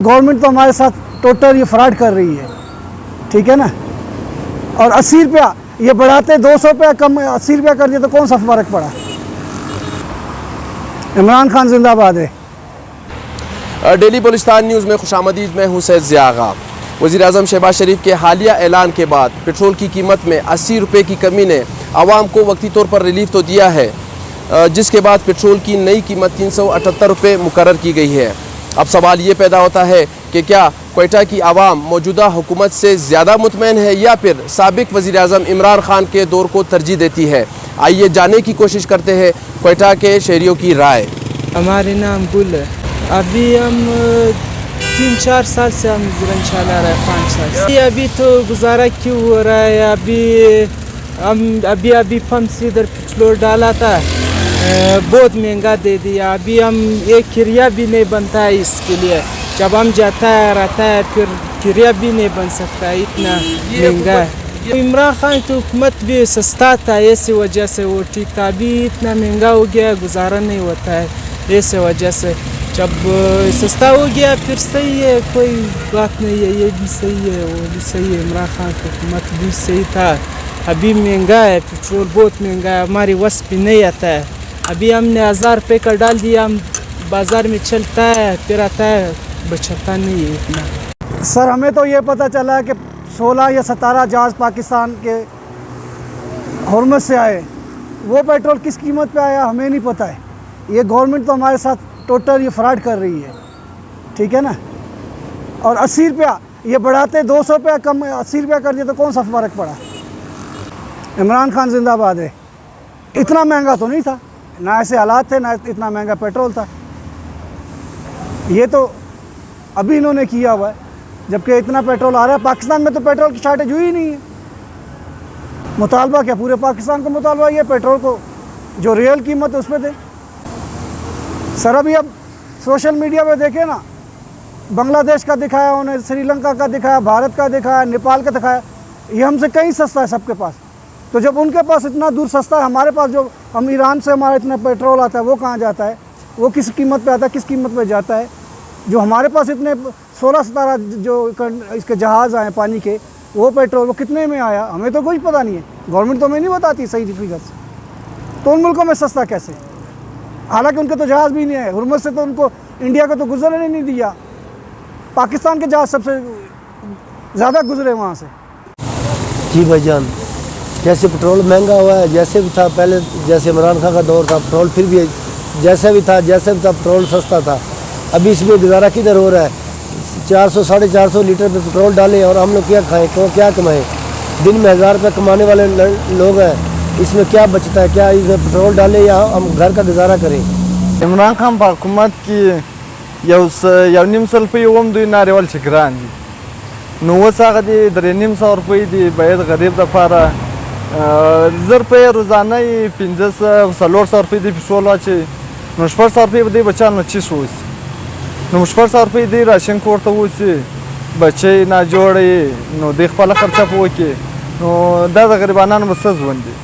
Government तो हमारे साथ टोटल ये फ्रॉड कर रही है, ठीक है ना। और 80 रुपया ये बढ़ाते 200 रुपया कम 80 रुपया कर दिया तो कौन सा फ़र्क पड़ा। इमरान खान जिंदाबाद है। डेली बलूचिस्तान न्यूज़ में खुशामदीद, मैं हूँ सैयद ज़िया आगा। वज़ीर-ए-आज़म शहबाज शरीफ के हालिया ऐलान के बाद पेट्रोल की कीमत में 80 रुपये की कमी ने आवाम को वक्ती तौर पर रिलीफ तो दिया है, जिसके बाद पेट्रोल की नई कीमत 378 रुपये मुकर्रर की गई है। अब सवाल ये पैदा होता है कि क्या क्वेटा की आवाम मौजूदा हुकूमत से ज़्यादा मुतमईन है या फिर साबिक वज़ीर-ए-आज़म इमरान खान के दौर को तरजीह देती है। आइए जानने की कोशिश करते हैं क्वेटा के शहरियों की राय। हमारे नाम गुल है। अभी हम 3-4 साल से हम ज़िरन चला रहे हैं, 5 साल से। अभी तो गुजारा क्यों हो रहा है। अभी पंप से इधर पेट्रोल डाला था, बहुत महंगा दे दिया। अभी हम एक किराया भी नहीं बनता है इसके लिए। जब हम जाता है रहता है फिर किराया भी नहीं बन सकता है, इतना महंगा है। इमरान खान की हुकूमत भी सस्ता था, ऐसी वजह से वो ठीक था। अभी इतना महंगा हो गया, गुजारा नहीं होता है, ऐसे वजह से। जब सस्ता हो गया फिर सही है, कोई बात नहीं है। ये भी सही है, वो भी सही है। इमरान खान की हुकूमत भी सही था। अभी महंगा है, पेट्रोल बहुत महंगा है, हमारी वस भी नहीं आता है। अभी हमने 1000 रुपये का डाल दिया, हम बाज़ार में चलता है फिर आता है, बचता नहीं है इतना। सर हमें तो ये पता चला कि 16 या 17 जहाज़ पाकिस्तान के हुर्मुज़ से आए, वो पेट्रोल किस कीमत पे आया हमें नहीं पता है। ये गवर्नमेंट तो हमारे साथ टोटल ये फ्रॉड कर रही है, ठीक है ना। और 80 रुपया ये बढ़ाते 200 रुपया कम 80 रुपया कर दिया तो कौन सा फ़र्क पड़ा। इमरान खान जिंदाबाद है। इतना महंगा तो नहीं था, ना ऐसे हालात थे, ना इतना महंगा पेट्रोल था। ये तो अभी इन्होंने किया हुआ है, जबकि इतना पेट्रोल आ रहा है। पाकिस्तान में तो पेट्रोल की शॉर्टेज हुई ही नहीं है। मुतालबा क्या पूरे पाकिस्तान को मुतालबा ये पेट्रोल को जो रियल कीमत है उस पर दे। सर अभी अब सोशल मीडिया पे देखे ना, बांग्लादेश का दिखाया उन्हें, श्रीलंका का दिखाया, भारत का दिखाया, नेपाल का दिखाया। ये हमसे कहीं सस्ता है सबके पास। तो जब उनके पास इतना दूर सस्ता है, हमारे पास जो हम ईरान से हमारा इतना पेट्रोल आता है वो कहाँ जाता है, वो किस कीमत पे आता है, किस कीमत पे जाता है। जो हमारे पास इतने 16-17 जो इसके जहाज़ आए पानी के, वो पेट्रोल वो कितने में आया हमें तो कुछ पता नहीं है। गवर्नमेंट तो हमें नहीं बताती सही फिगर से। तो उन मुल्कों में सस्ता कैसे, हालांकि उनके तो जहाज़ भी नहीं है। हुर्मुज़ से तो उनको इंडिया को तो गुजरने नहीं दिया। पाकिस्तान के जहाज़ सबसे ज़्यादा गुजरे वहाँ से। जी भाईजान, जैसे पेट्रोल महंगा हुआ है, जैसे भी था पहले, जैसे इमरान खान का दौर था पेट्रोल फिर भी जैसे भी था पेट्रोल सस्ता था। अभी इसमें गुजारा किधर हो रहा है। 400-450 लीटर पे पेट्रोल डालें और हम लोग क्या खाएं, क्यों क्या कमाएं। दिन में 1000 रुपये कमाने वाले लोग हैं, इसमें क्या बचता है। क्या इसमें पेट्रोल डालें या हम घर का गुजारा करें। इमरान खान हुकूमत की यौ निम सल्फी ओम दुई नारेवाल छिग्रान दी नो वसाग दी 300 रुपये दी बैद गरीब दफारा 1000 रुपये रोजाना 500 रुपये दी पेट्रोल अच्छे 900 रुपये दी बचा नची सोच 900 रुपये दी राशन कोर्ट वोसी बच्चे ना जोड़े नो देख पाला खर्चा पोके नो दादा गरीबाना बस ज़वंदी